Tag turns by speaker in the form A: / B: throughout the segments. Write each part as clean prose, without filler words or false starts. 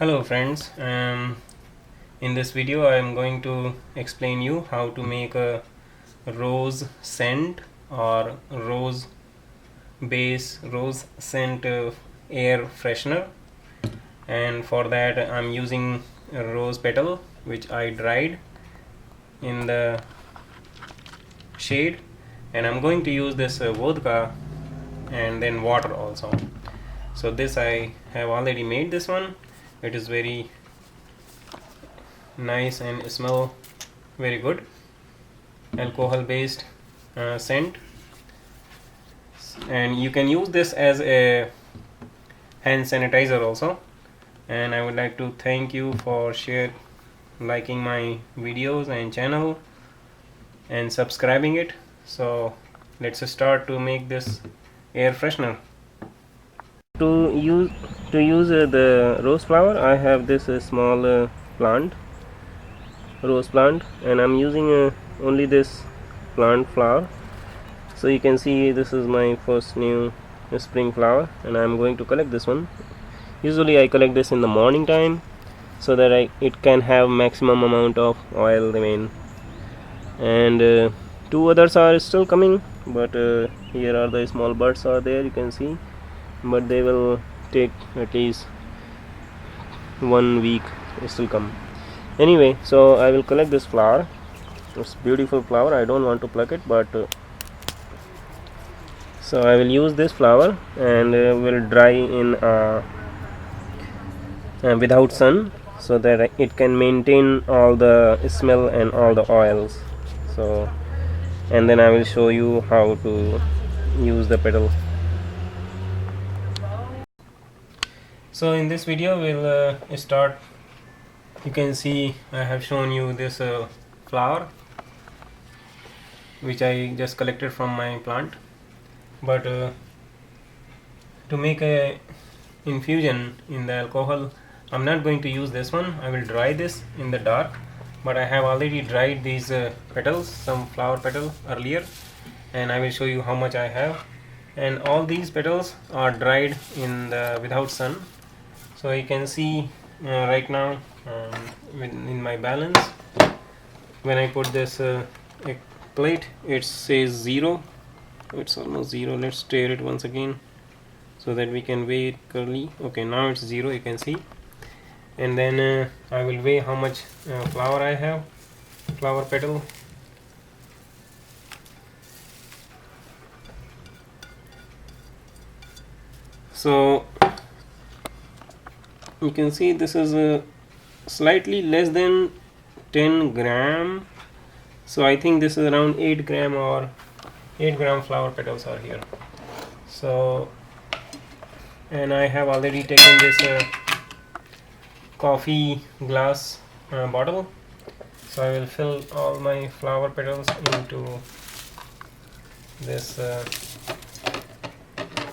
A: Hello friends, in this video I am going to explain you how to make a rose scent or rose scent air freshener, and for that I am using a rose petal which I dried in the shade, and I'm going to use this vodka and then water also. So this I have already made this one. It is very nice and smell very good, alcohol based scent, and you can use this as a hand sanitizer also. And I would like to thank you for liking my videos and channel and subscribing it. So let's start to make this air freshener. To use the rose flower, I have this small rose plant, and I'm using only this plant flower. So you can see this is my first new spring flower, and I'm going to collect this one. Usually I collect this in the morning time so that it can have maximum amount of oil remain. And two others are still coming, but here are the small buds are there, you can see, but they will take at least 1 week still come. Anyway, so I will collect this flower. It's beautiful flower. I don't want to pluck it, but so I will use this flower and will dry in without sun, so that it can maintain all the smell and all the oils. So, and then I will show you how to use the petal. So in this video we'll start. You can see I have shown you this flower which I just collected from my plant, but to make a infusion in the alcohol, I'm not going to use this one. I will dry this in the dark, but I have already dried these petals, some flower petal earlier, and I will show you how much I have. And all these petals are dried in the without sun, so you can see right now in my balance, when I put this plate, it says 0. It's almost 0. Let's stir it once again so that we can weigh it clearly. Okay, now it's 0, you can see. And then I will weigh how much flower I have, flower petal. So you can see this is slightly less than 10 gram. So I think this is around 8 gram or 8 gram flower petals are here. So, and I have already taken this coffee glass bottle. So I will fill all my flower petals into this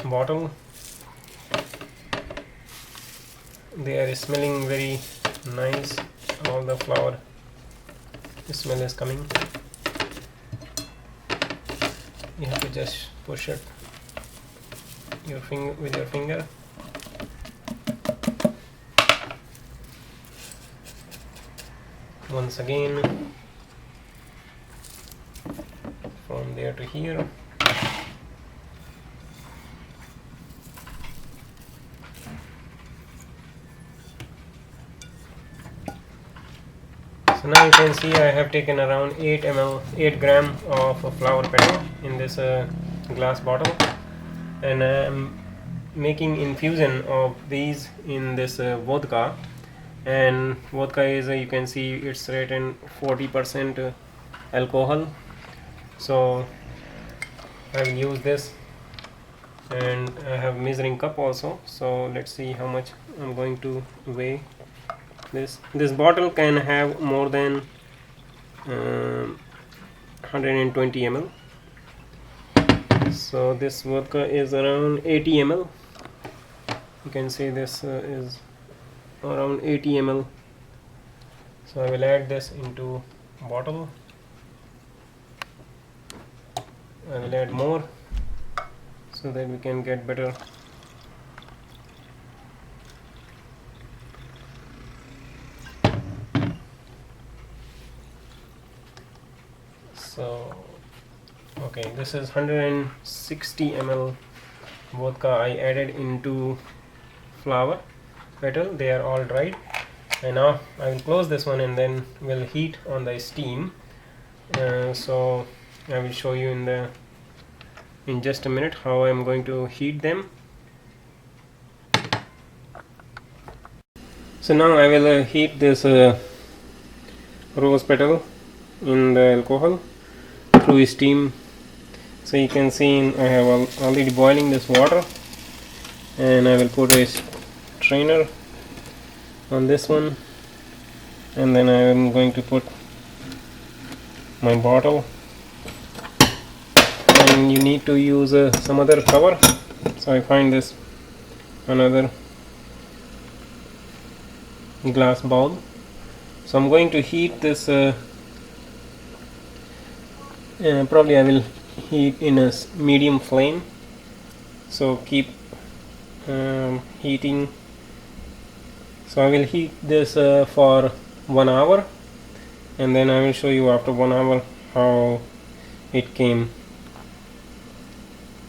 A: bottle. They are smelling very nice. All the flower smell is coming. You have to just push it with your finger. Once again, from there to here. So now you can see I have taken around 8 gram of flower petal in this glass bottle, and I am making infusion of these in this vodka. And vodka is you can see it's written 40% alcohol. So I will use this, and I have measuring cup also. So let's see how much I'm going to weigh. This bottle can have more than 120 ml. So this vodka is around 80 ml. You can see this is around 80 ml. So I will add this into bottle. I will add more so that we can get better So okay, this is 160 ml vodka I added into flower petal. They are all dried, and now I will close this one and then we'll heat on the steam. So I will show you in just a minute how I'm going to heat them. So now I will heat this rose petal in the alcohol through steam. So you can see I have already boiling this water, and I will put a strainer on this one, and then I am going to put my bottle, and you need to use some other cover. So I find this another glass bowl. So I'm going to heat this probably I will heat in a medium flame, so keep heating. So I will heat this for 1 hour, and then I will show you after 1 hour how it came.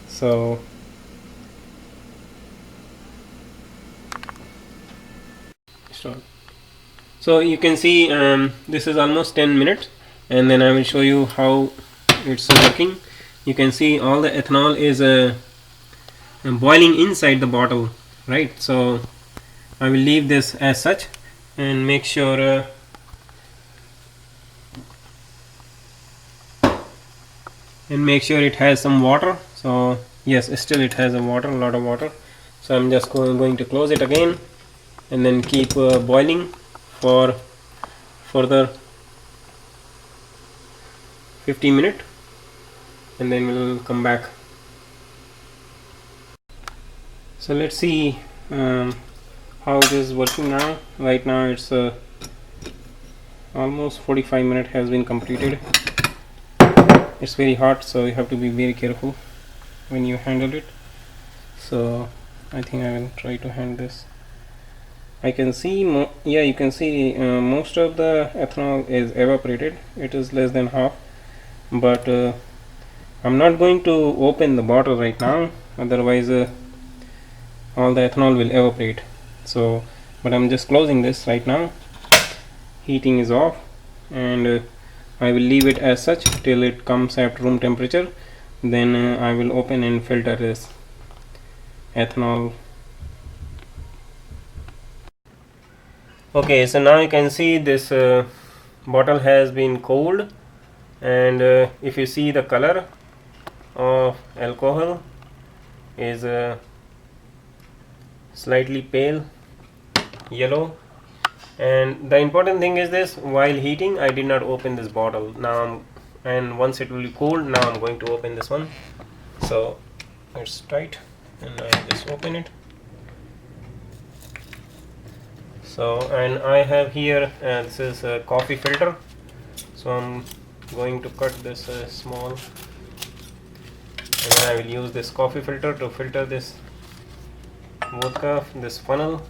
A: So start. So you can see this is almost 10 minutes, and then I will show you how it's working. You can see all the ethanol is boiling inside the bottle, right? So I will leave this as such and make sure it has some water. So yes, still it has a lot of water. So I'm just going to close it again and then keep boiling for further 15 minutes, and then we'll come back. So let's see how it is working now. Right now it's almost 45 minutes has been completed. It's very hot, so you have to be very careful when you handle it. So I think I will try to handle this. I can see yeah, you can see most of the ethanol is evaporated. It is less than half, but I'm not going to open the bottle right now, otherwise all the ethanol will evaporate. So but I'm just closing this right now. Heating is off, and I will leave it as such till it comes at room temperature. Then I will open and filter this ethanol. Okay, so now you can see this bottle has been cooled, and if you see the color of alcohol is slightly pale yellow. And the important thing is this: while heating I did not open this bottle. Now and once it will be cooled, now I'm going to open this one. So it's tight, and I just open it. So, and I have here this is a coffee filter, so I'm going to cut this small, and then I will use this coffee filter to filter this vodka, this funnel.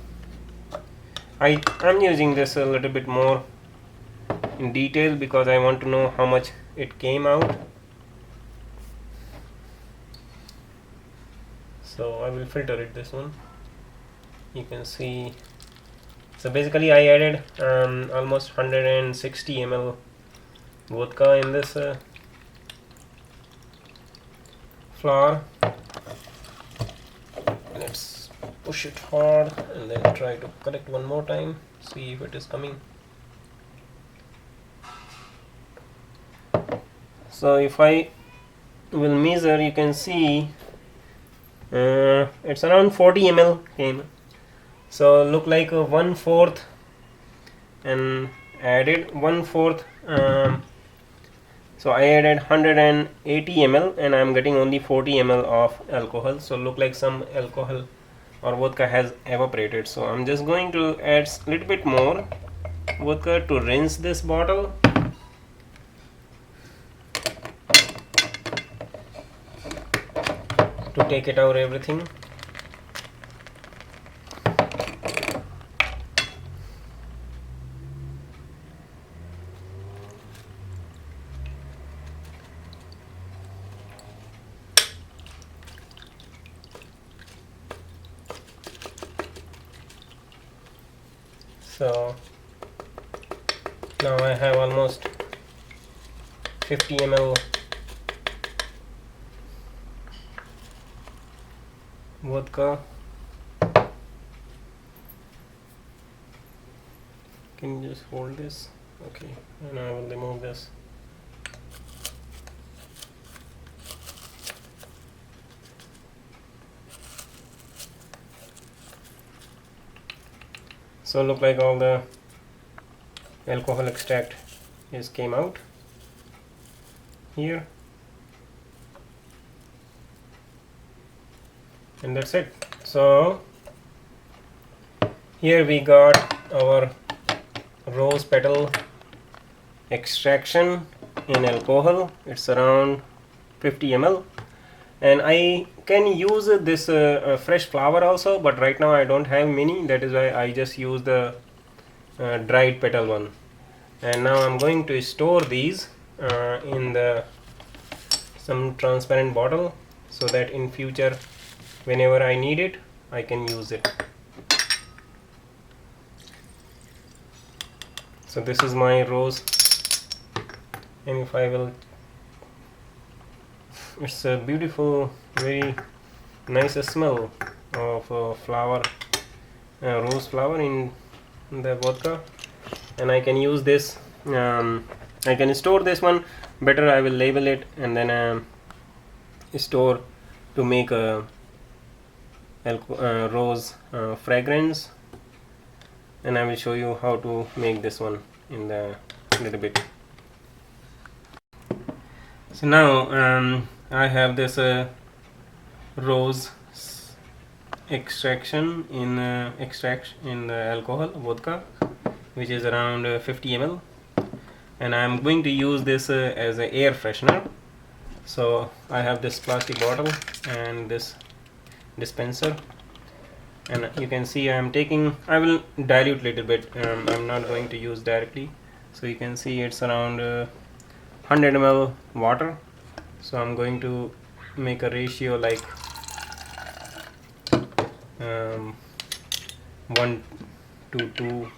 A: I'm using this a little bit more in detail because I want to know how much it came out. So I will filter it this one. You can see. So basically I added almost 160 ml vodka in this flour. Let's push it hard and then try to collect one more time, see if it is coming. So if I will measure, you can see it's around 40 ml came. So look like 1/4, and added 1/4. So I added 180 ml, and I'm getting only 40 ml of alcohol. So look like some alcohol or vodka has evaporated. So I'm just going to add a little bit more vodka to rinse this bottle. To take it out everything. So now I have almost 50 ml vodka. Can you just hold this? Okay, and I will remove this. So look like all the alcohol extract is came out here, and that's it. So here we got our rose petal extraction in alcohol. It's around 50 ml, and I can use this fresh flower also, but right now I don't have many. That is why I just use the dried petal one. And now I'm going to store these in some transparent bottle, so that in future whenever I need it I can use it. So this is my rose, and if I will, it's a beautiful, very nice smell of flower, rose flower in the vodka. And I can use this, I can store this one better. I will label it and then store to make a rose fragrance, and I will show you how to make this one in the little bit. So now I have this rose extraction in the alcohol vodka, which is around 50 ml, and I am going to use this as an air freshener. So I have this plastic bottle and this dispenser, and you can see I will dilute little bit. I'm not going to use directly, so you can see it's around 100 ml water. So I'm going to make a ratio like 1 to 2.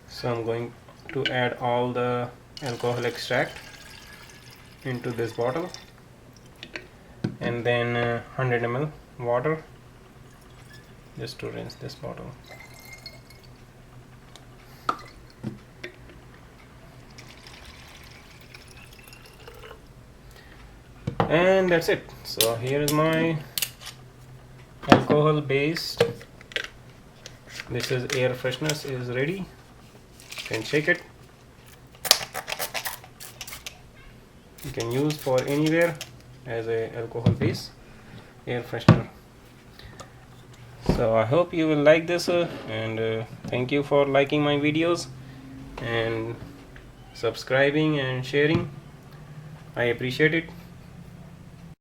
A: So I'm going to add all the alcohol extract into this bottle, and then 100 ml water just to rinse this bottle. And that's it. So here is my alcohol based, this is air freshener is ready. You can shake it. You can use for anywhere as a alcohol base air freshener. So I hope you will like this, and thank you for liking my videos and subscribing and sharing. I appreciate it.